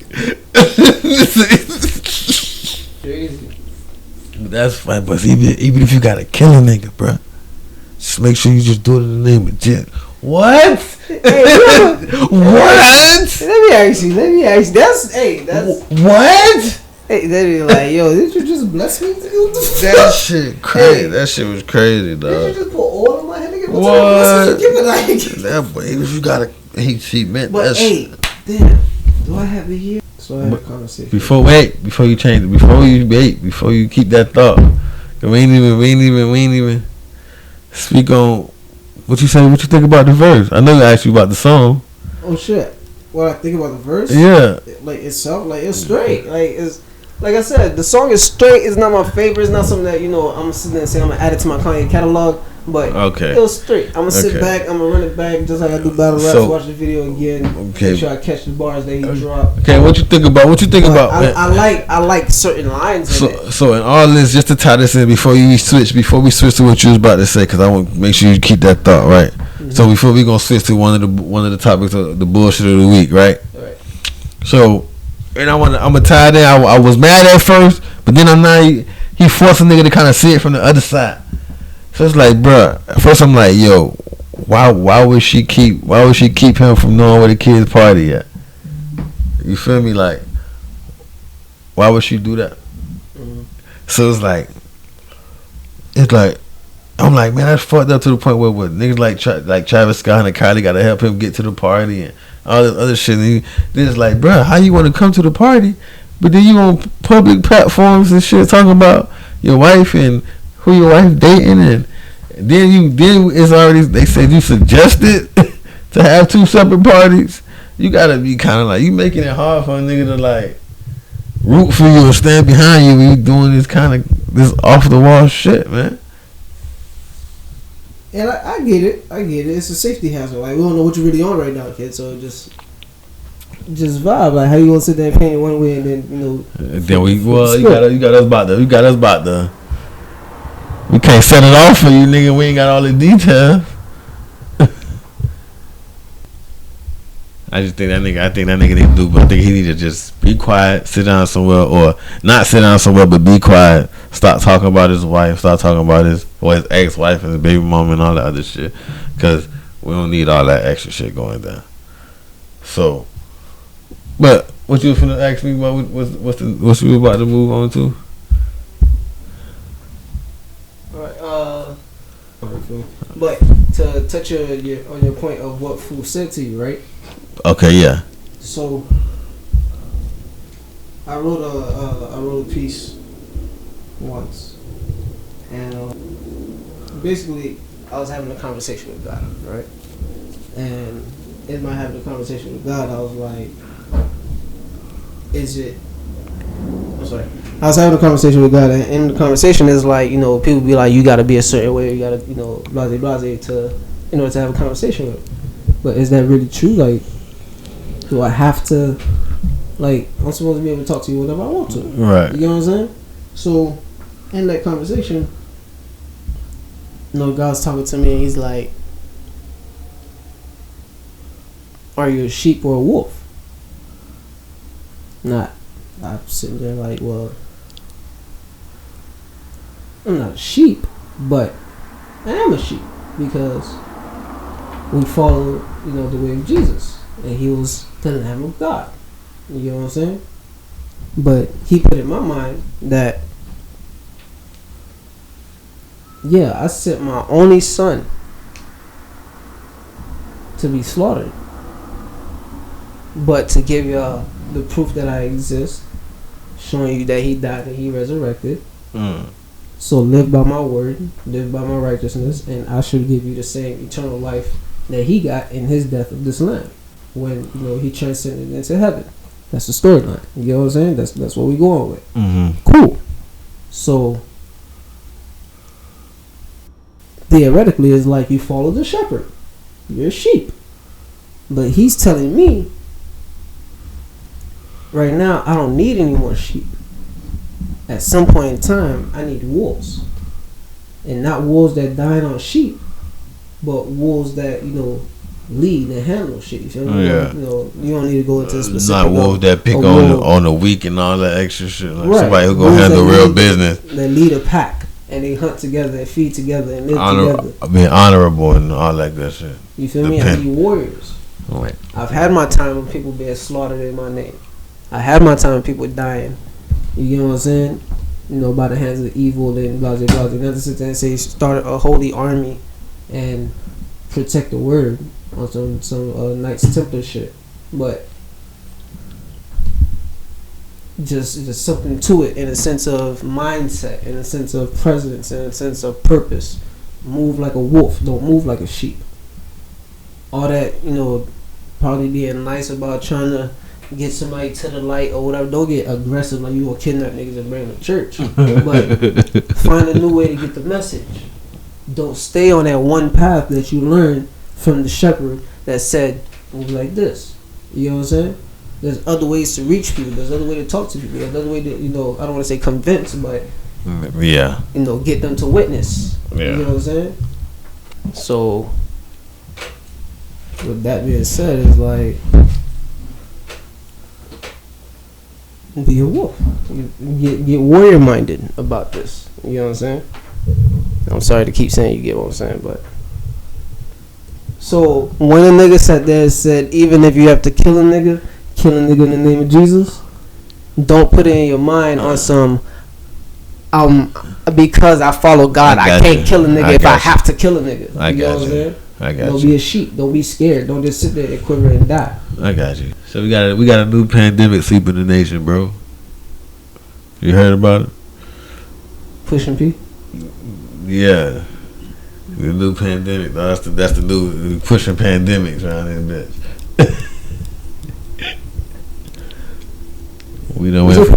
Speaker 2: Crazy.
Speaker 1: That's fine, but even if you gotta kill a nigga, bro, just make sure you just do it in the name of Jesus. What? What?
Speaker 2: Let me ask you. That's
Speaker 1: what?
Speaker 2: Hey, they be like, yo, did you just bless me?
Speaker 1: That shit crazy. Hey, that shit was crazy, dog.
Speaker 2: Did you just put oil in my head? Nigga,
Speaker 1: what?
Speaker 2: You like?
Speaker 1: That boy, if you gotta, he meant
Speaker 2: but
Speaker 1: that
Speaker 2: hey,
Speaker 1: shit.
Speaker 2: Damn, do I have it here? So I had a conversation.
Speaker 1: Before you change it, before you keep that thought. We ain't even speak on what you say. What you think about the verse? I know I asked you about the song.
Speaker 2: Oh shit. What I think about the verse?
Speaker 1: Yeah.
Speaker 2: Like itself, like it's straight. Like I said, the song is straight. It's not my favorite. It's not something that I'm sitting there and saying I'm gonna add it to my Kanye catalog. But it was straight. I'm gonna sit back. I'm gonna run it back just like I do battle raps. Watch the video again. Make sure I catch the bars that he dropped.
Speaker 1: Okay, what you think about?
Speaker 2: I like certain lines.
Speaker 1: So in all this, just to tie this in before we switch to what you was about to say, because I want to make sure you keep that thought right. Mm-hmm. So before we gonna switch to one of the topics of the bullshit of the week, right?
Speaker 2: Right.
Speaker 1: So, and I'm gonna tie it in. I was mad at first, but then I'm not. He forced a nigga to kind of see it from the other side. So it's like, bruh. At first I'm like, yo, why would she keep him from knowing where the kids party at? You feel me? Like, why would she do that? Mm-hmm. So it's like I'm like, man, that's fucked up to the point where niggas like Travis Scott and Kylie gotta help him get to the party and all this other shit. And then it's like, bruh, how you want to come to the party, but then you on public platforms and shit talking about your wife and who your wife dating, and then it's already, they said you suggested to have two separate parties. You gotta be kind of like, you making it hard for a nigga to like root for you or stand behind you when you doing this off the wall shit, man.
Speaker 2: And I get it. It's a safety hazard. Like, we don't know what you're really on right now, kid. So just vibe. Like, how you gonna sit there and paint it one way and then you got us about the.
Speaker 1: We can't set it off for you, nigga. We ain't got all the details. I think that nigga need to do, but I think he need to just be quiet, sit down somewhere, or not sit down somewhere, but be quiet. Stop talking about his wife. Stop talking about his ex-wife and his baby mama and all that other shit. Because we don't need all that extra shit going down. So, but what you was finna ask me about? What you about to move on to?
Speaker 2: But to touch on your point of what Fu said to you, right?
Speaker 1: Okay, yeah.
Speaker 2: So I wrote a piece once, and basically I was having a conversation with God, right? And in my having a conversation with God, I was like, I was having a conversation with God, and the conversation is like, people be like, you gotta be a certain way, you gotta, blase to, in order to have a conversation with. But is that really true? Like, do I have to, like, I'm supposed to be able to talk to you whenever I want to?
Speaker 1: Right.
Speaker 2: You know what I'm saying? So, in that conversation, God's talking to me, and he's like, are you a sheep or a wolf? I'm sitting there like, well, I'm not a sheep, but I am a sheep because we follow, the way of Jesus, and he was the Lamb of God. You know what I'm saying? But he put in my mind that, yeah, I sent my only son to be slaughtered, but to give y'all the proof that I exist, showing you that he died and he resurrected. So live by my word, live by my righteousness, and I should give you the same eternal life that he got in his death of this land when he transcended into heaven. That's the storyline. You know what I'm saying? That's what we go on with.
Speaker 1: Mm-hmm.
Speaker 2: Cool. So theoretically, it's like you follow the shepherd. You're a sheep, but he's telling me right now I don't need any more sheep. At some point in time, I need wolves, and not wolves that dine on sheep, but wolves that lead and handle shit. You feel me?
Speaker 1: Yeah.
Speaker 2: You don't need to go into the specific.
Speaker 1: Not wolf that pick on the weak and all that extra shit. Like
Speaker 2: right.
Speaker 1: Somebody who gonna handle real business.
Speaker 2: They lead a pack and they hunt together and feed together and live together.
Speaker 1: Being honorable and all that good shit.
Speaker 2: You feel me? I need warriors. Right. I've had my time when people being slaughtered in my name. I had my time when people dying. You get what I'm saying? By the hands of evil and blah blah blah. Not to sit there and say start a holy army and protect the word on some Knights Templar shit, but just something to it in a sense of mindset, in a sense of presence, in a sense of purpose. Move like a wolf, don't move like a sheep. All that probably being nice about trying to get somebody to the light or whatever. Don't get aggressive like you gonna kidnap niggas and bring them to church. But find a new way to get the message. Don't stay on that one path that you learned from the shepherd that said move like this. You know what I'm saying? There's other ways to reach people. There's other way to talk to people. There's other way to I don't want to say convince, but
Speaker 1: yeah,
Speaker 2: get them to witness.
Speaker 1: Yeah.
Speaker 2: You know what I'm saying? So with that being said, it's like be a wolf. Get warrior minded about this. You know what I'm saying? I'm sorry to keep saying you get what I'm saying, but so when a nigga sat there and said, even if you have to kill a nigga in the name of Jesus, don't put it in your mind on some because I follow God, I can't kill a nigga if I have to kill a nigga. You know what I'm saying? Don't be a sheep. Don't be scared. Don't just sit there and quiver and die.
Speaker 1: I got you. So we got a new pandemic sweeping the nation, bro. You heard about it?
Speaker 2: Pushin P?
Speaker 1: Yeah. The new pandemic. That's the new pushing pandemics around this bitch. We don't wait for it.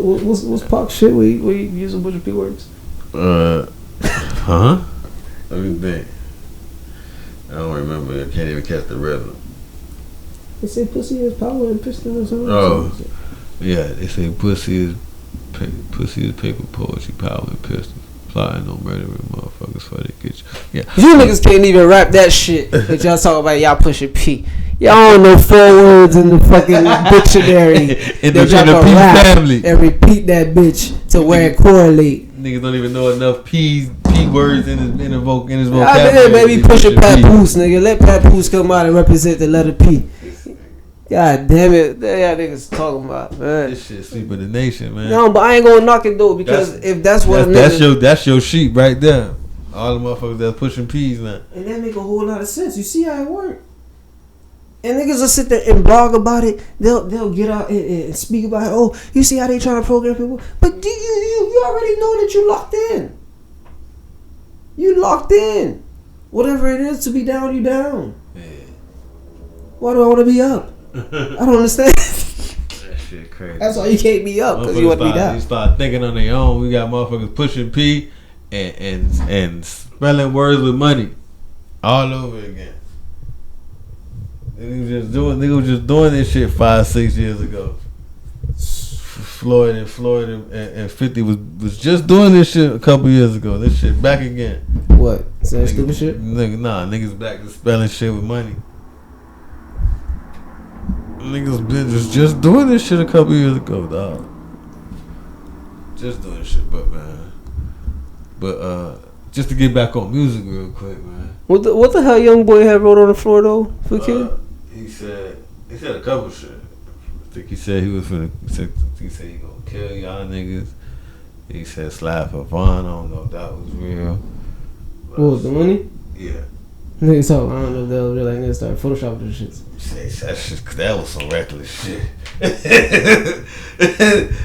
Speaker 2: What's Pac shit where you use a bunch of P words?
Speaker 1: Let me think. I don't remember. I can't even catch the rhythm.
Speaker 2: They say pussy is power and piston or something.
Speaker 1: Oh, yeah. They say pussy is paper, poetry, power, and pistols. Plotting no murdering motherfuckers for they get you. Yeah.
Speaker 2: You niggas can't even rap that shit that y'all talk about. Y'all pushing P. Y'all don't know 4 words in the fucking dictionary.
Speaker 1: in the P family.
Speaker 2: And repeat that bitch to where it correlate.
Speaker 1: Niggas don't even know enough P words in his vocabulary.
Speaker 2: Yeah, baby, pushing Papoose, nigga. Let Papoose come out and represent the letter P. God damn it. Y'all niggas talking about, man.
Speaker 1: This shit sleeping the nation, man.
Speaker 2: No, but I ain't gonna knock it though, because if that's what
Speaker 1: that's your sheep right there. All the motherfuckers that's pushing P's now.
Speaker 2: And that make a whole lot of sense. You see how it work. And niggas will sit there and blog about it. They'll get out and speak about it. Oh, you see how they trying to program people? But you already know that you locked in. You locked in. Whatever it is to be down, you down. Yeah. Why do I want to be up? I don't understand.
Speaker 1: That shit crazy.
Speaker 2: That's why you can't be up, because you want to be down.
Speaker 1: You start thinking on their own. We got motherfuckers pushing P and spelling words with money all over again. Niggas was just doing this shit 5-6 years ago. Floyd and 50 was just doing this shit a couple years ago. This shit back again.
Speaker 2: What? Saying stupid shit?
Speaker 1: Niggas back to spelling shit with money. Niggas been just doing this shit a couple years ago, dog. Just doing shit, but just to get back on music real quick, man.
Speaker 2: What the hell young boy had wrote on the floor though for kid?
Speaker 1: He said a couple shit. I think he said he said he gonna kill y'all niggas. He said slap for fun. I don't know if that was real.
Speaker 2: What was the money?
Speaker 1: Yeah.
Speaker 2: Niggas talk. I don't know if that was real. Like niggas started photoshopping the shit.
Speaker 1: That was some reckless shit.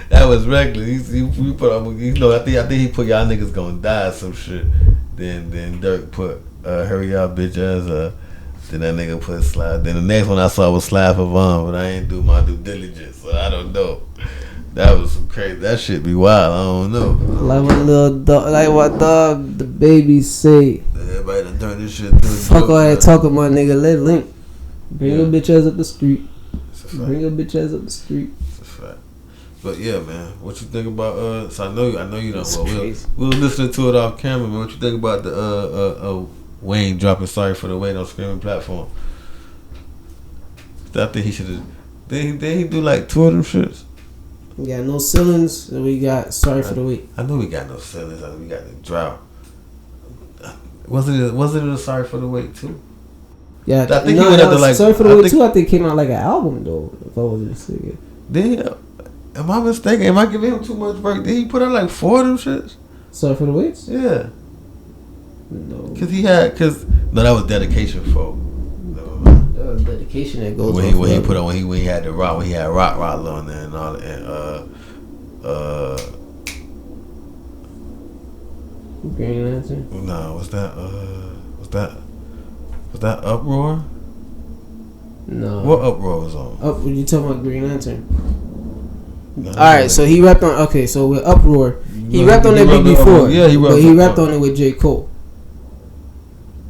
Speaker 1: That was reckless. He put up. I think he put y'all niggas gonna die or some shit. Then Dirk put hurry y'all bitch ass. Then that nigga put slide. Then the next one I saw was slide for Vaughn, but I ain't do my due diligence, so I don't know. That was some crazy. That shit be wild. I don't know.
Speaker 2: Like what little dog, like what dog the baby say.
Speaker 1: Everybody done turned this shit.
Speaker 2: Fuck all that talking, my nigga. Let Link bring your bitch ass up the street. Bring your bitch ass up the street.
Speaker 1: It's a fact. But yeah, man, what you think about? So I know you don't. Well, we were listening to it off camera, man. What you think about the Wayne dropping Sorry for the Wait on streaming platform. I think he should have. Did he do like 2 of them shits?
Speaker 2: We got No Ceilings, and we got Sorry for the Wait.
Speaker 1: I know we got No Ceilings. I know we got The Drought. Was it a Sorry for the Wait too?
Speaker 2: Yeah,
Speaker 1: I think he went after like
Speaker 2: Sorry for the Wait too. I think came out like an album though. If I wasn't mistaken.
Speaker 1: Am I mistaken? Am I giving him too much work? Did he put out like 4 of them shits?
Speaker 2: Sorry for the Wait?
Speaker 1: Yeah.
Speaker 2: No.
Speaker 1: No, that was Dedication for.
Speaker 2: That was Dedication that goes
Speaker 1: when he put on when he had the rock when he had rock on there and all that
Speaker 2: Green Lantern.
Speaker 1: No, was that Uproar?
Speaker 2: No.
Speaker 1: What Uproar was on?
Speaker 2: You talking about Green Lantern?
Speaker 1: No,
Speaker 2: all right, so he rapped on. Okay, so with Uproar, he rapped on that beat before.
Speaker 1: Yeah, he
Speaker 2: rapped on it with J. Cole.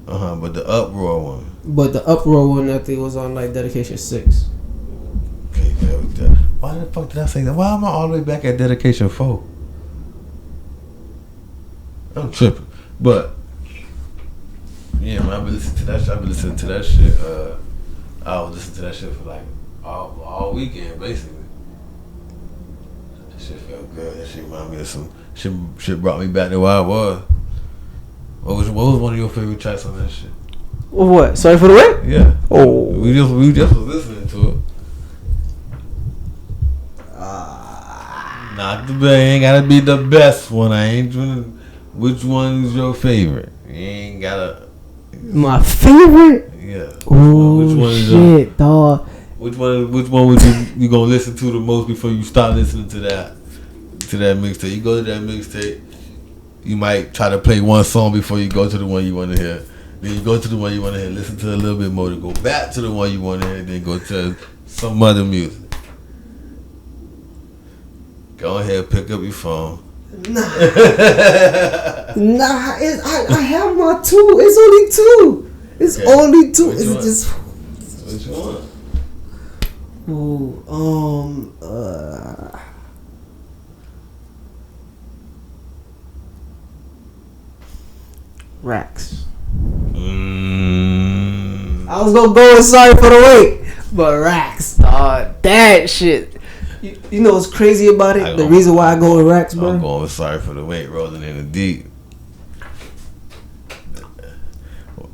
Speaker 1: But the Uproar one.
Speaker 2: But the Uproar one, I think, was on like Dedication 6.
Speaker 1: Okay, why the fuck did I say that? Why am I all the way back at Dedication 4? I'm tripping, but yeah, man, I've been listening to that shit. I was listening to that shit for like all weekend, basically. That shit felt good. That shit reminded me of some shit. Brought me back to where I was. What was one of your favorite tracks on that shit?
Speaker 2: What? Sorry for the Wait?
Speaker 1: Yeah.
Speaker 2: Oh.
Speaker 1: We just was listening to it. Not the best. Ain't gotta be the best one. I ain't doing. Which one is your favorite? You ain't gotta.
Speaker 2: My favorite?
Speaker 1: Yeah.
Speaker 2: Oh,
Speaker 1: which one is
Speaker 2: shit, dog.
Speaker 1: Which one would you gonna listen to the most before you start listening to that mixtape? You go to that mixtape, you might try to play one song before you go to the one you want to hear. Then you go to the one you want to hear, listen to a little bit more, to go back to the one you want to hear, then go to some other music. Go ahead, pick up your phone.
Speaker 2: Nah, I have my 2. It's only 2. It's
Speaker 1: okay.
Speaker 2: only 2.
Speaker 1: Which
Speaker 2: It's
Speaker 1: one?
Speaker 2: just.
Speaker 1: Which one?
Speaker 2: Racks. I was gonna go with Sorry for the Wait, but Racks, that shit. You know what's crazy about it? The reason why I go with Racks, bro.
Speaker 1: I'm going with Sorry for the Wait, Rolling in the Deep.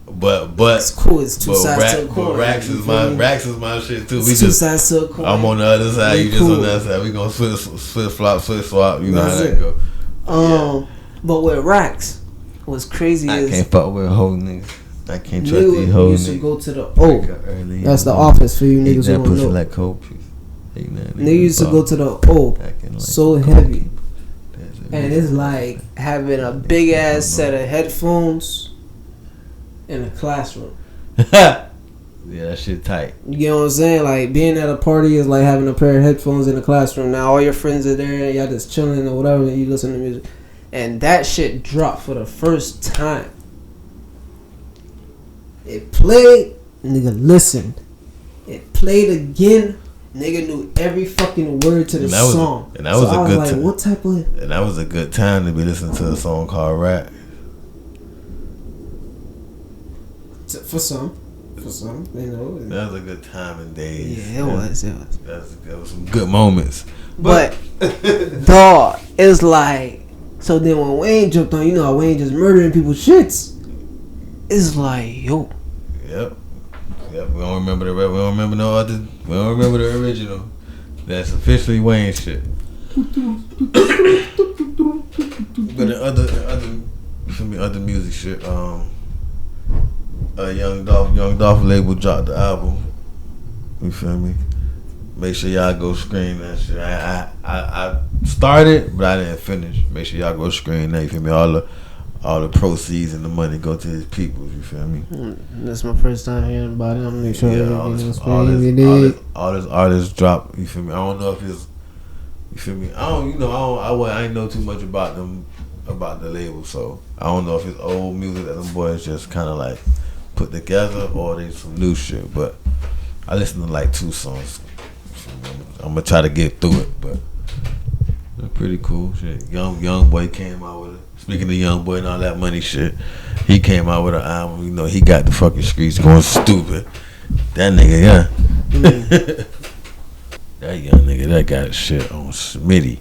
Speaker 1: But
Speaker 2: it's cool. It's two sides to a coin.
Speaker 1: But Racks is my shit too.
Speaker 2: It's two sides to a coin.
Speaker 1: I'm on the other side. You just on the other side. We gonna switch swap. You know how that go.
Speaker 2: But with Racks, what's crazy is
Speaker 1: I can't fuck with whole niggas. I can't trust these whole niggas.
Speaker 2: You used to go to the that's the office for you niggas who don't know.
Speaker 1: Like cold piece.
Speaker 2: Niggas used to go to the so heavy, and it's like having a big ass set of headphones in a classroom.
Speaker 1: Yeah, that shit tight.
Speaker 2: You know what I'm saying? Like being at a party is like having a pair of headphones in a classroom. Now all your friends are there, and y'all just chilling or whatever, and you listen to music, and that shit dropped for the first time. It played, nigga listened. It played again. Nigga knew every fucking word to the song.
Speaker 1: And that was a good time.
Speaker 2: What type of?
Speaker 1: And that was a good time to be listening to a song called Rap.
Speaker 2: For some, you know.
Speaker 1: That was a good time and days.
Speaker 2: Yeah, it was.
Speaker 1: That was some good moments.
Speaker 2: But dog, it's like, so then when Wayne jumped on, you know how Wayne just murdering people's shits. It's like, yo.
Speaker 1: Yep. We don't remember the rap. We don't remember no other. We don't remember the original. That's officially Wayne shit. But the other music shit. Young Dolph label dropped the album. You feel me? Make sure y'all go screen that shit. I started, but I didn't finish. Make sure y'all go screen that. You feel me? All the proceeds and the money go to his people. You feel me?
Speaker 2: That's my first time hearing about it. I'm gonna make sure
Speaker 1: all this artists drop. You feel me? I don't know if it's. You feel me? I ain't know too much about them, about the label. So I don't know if it's old music that them boys just kind of like put together or they some new shit. But I listened to like 2 songs. I'm gonna try to get through it, but it's pretty cool shit. Young boy came out with it. Speaking of Young Boy and all that money shit, he came out with an album. You know, he got the fucking streets going stupid. That nigga, yeah. That young nigga, that got shit on Smitty.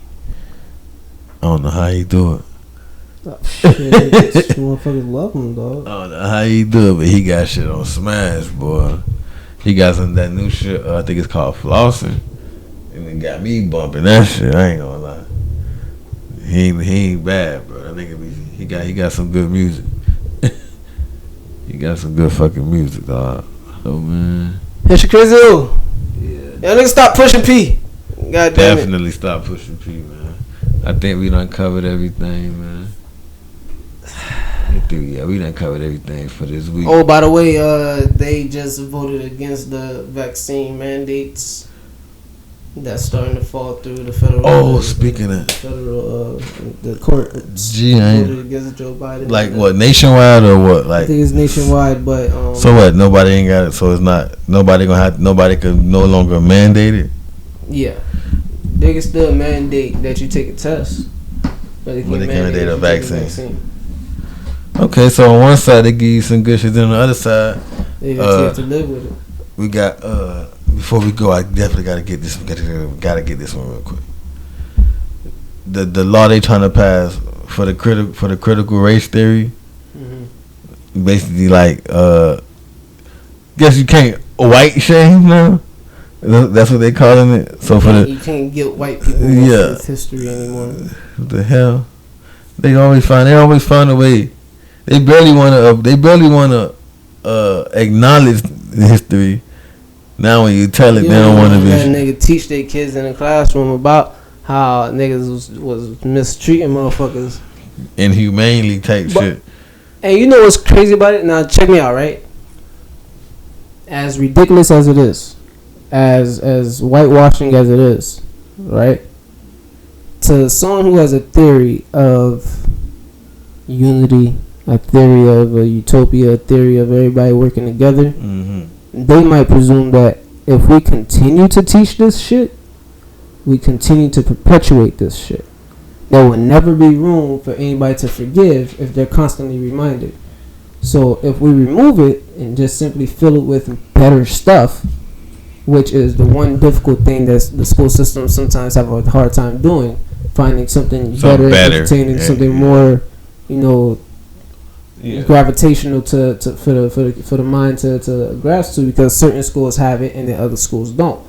Speaker 1: I don't know how he do it.
Speaker 2: Oh, shit, motherfuckers love him, dog.
Speaker 1: I don't know how he do it, but he got shit on Smash, boy. He got some that new shit. I think it's called Flossing, and it got me bumping that shit. I ain't gonna lie. He ain't bad, bro. That nigga he got some good music. He got some good fucking music, dog. Oh man.
Speaker 2: It's crazy.
Speaker 1: Yeah.
Speaker 2: Y'all niggas stop pushing P. God damn
Speaker 1: Definitely stop pushing P, man. I think we done covered everything, man. Yeah, we done covered everything for this week.
Speaker 2: Oh, by the way, they just voted against the vaccine mandates that's starting to fall through the federal.
Speaker 1: Oh, speaking of
Speaker 2: the court voted against Joe Biden.
Speaker 1: Like what, nationwide or what? Like
Speaker 2: I think it's nationwide, but
Speaker 1: so what? Nobody ain't got it. So it's not nobody could no longer mandate it.
Speaker 2: Yeah, they can still mandate that you take a test, but they can't mandate a vaccine.
Speaker 1: Okay, so on one side they give you some good shit, then on the other side
Speaker 2: you have to live with it.
Speaker 1: We got before we go, I definitely gotta get this. Gotta get this one real quick. The law they trying to pass for the critical race theory, basically like guess you can't white shame now. That's what they calling it. So
Speaker 2: you can't get white people off history anymore.
Speaker 1: What the hell? They always find a way. They barely want to acknowledge the history. Now when you tell it, they don't want to be.
Speaker 2: That nigga teach their kids in the classroom about how niggas was mistreating motherfuckers.
Speaker 1: Inhumanely type shit.
Speaker 2: And you know what's crazy about it? Now check me out, right? As ridiculous as it is, as whitewashing as it is, right? To someone who has a theory of unity, a theory of a utopia, a theory of everybody working together, they might presume that if we continue to teach this shit, we continue to perpetuate this shit. There will never be room for anybody to forgive if they're constantly reminded. So if we remove it and just simply fill it with better stuff, which is the one difficult thing that the school system sometimes have a hard time doing, finding something better, entertaining, something more, gravitational to for the mind to grasp to, because certain schools have it and the other schools don't.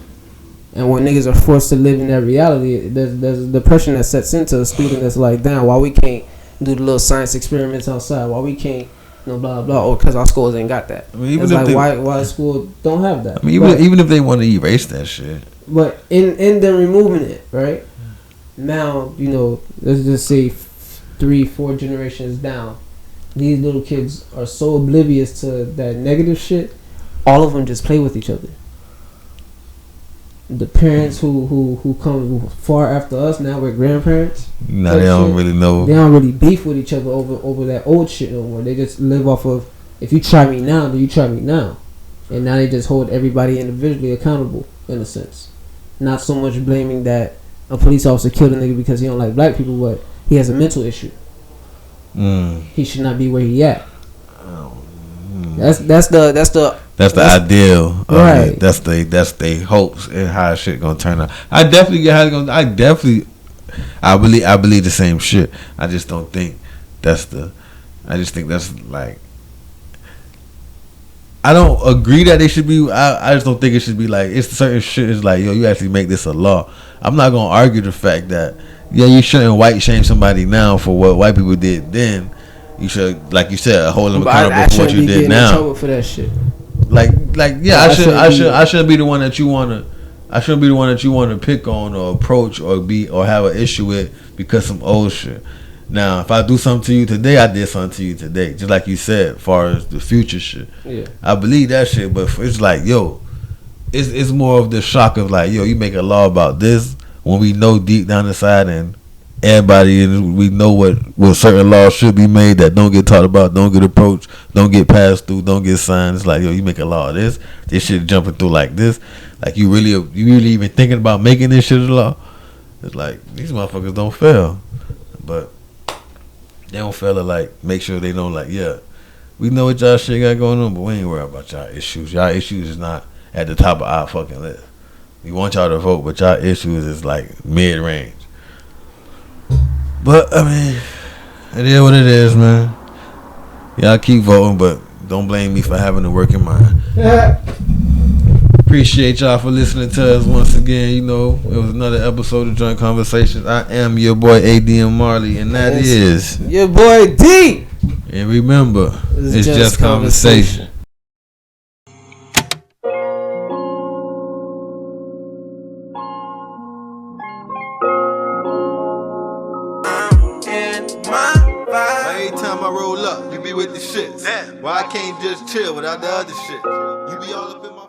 Speaker 2: And when niggas are forced to live in that reality, there's depression that sets into a student that's like, damn, why we can't do the little science experiments outside? Why we can't, blah blah blah? Or because our schools ain't got that. I mean, even it's like why school don't have that.
Speaker 1: I mean, even if they want to erase that shit.
Speaker 2: But in them removing it, right now, let's just say 3-4 generations down, these little kids are so oblivious to that negative shit. All of them just play with each other. The parents who come far after us, now we're grandparents.
Speaker 1: No, they don't really know.
Speaker 2: They don't really beef with each other over that old shit no more. They just live off of, if you try me now, then you try me now. And now they just hold everybody individually accountable, in a sense. Not so much blaming that a police officer killed a nigga because he don't like black people, but he has a mental issue. He should not be where he at. That's the
Speaker 1: ideal,
Speaker 2: right?
Speaker 1: That's the hopes and how shit gonna turn out. I believe the same shit. I just don't think I just think that's like. I don't agree that they should be. I just don't think it should be like, it's certain shit. It's like, yo, you actually make this a law. I'm not gonna argue the fact that you shouldn't white shame somebody now for what white people did then. You should, like you said, hold them accountable for what you did now.
Speaker 2: In trouble for that shit.
Speaker 1: I shouldn't be the one that you wanna. I shouldn't be the one that you want to pick on or approach or have an issue with because some old shit. Now, if I do something to you today, I did something to you today. Just like you said, as far as the future shit.
Speaker 2: Yeah.
Speaker 1: I believe that shit, but it's like, yo, it's more of the shock of like, yo, you make a law about this when we know deep down inside and everybody, we know what certain laws should be made that don't get talked about, don't get approached, don't get passed through, don't get signed. It's like, yo, you make a law of this shit jumping through like this. Like, you really even thinking about making this shit a law? It's like, these motherfuckers don't fail. But They don't feel to like make sure they know like, yeah, we know what y'all shit got going on, but we ain't worried about y'all issues. Y'all issues is not at the top of our fucking list. We want y'all to vote, but y'all issues is like mid range. But I mean, it is what it is, man. Y'all keep voting, but don't blame me for having a working mind. Appreciate y'all for listening to us once again. You know, it was another episode of Joint Conversations. I am your boy ADM Marley, and that is
Speaker 2: your boy D.
Speaker 1: And remember, it's just conversation. Every time I roll up, you be with the shits. Why I can't just chill without the other shit? You be all up in my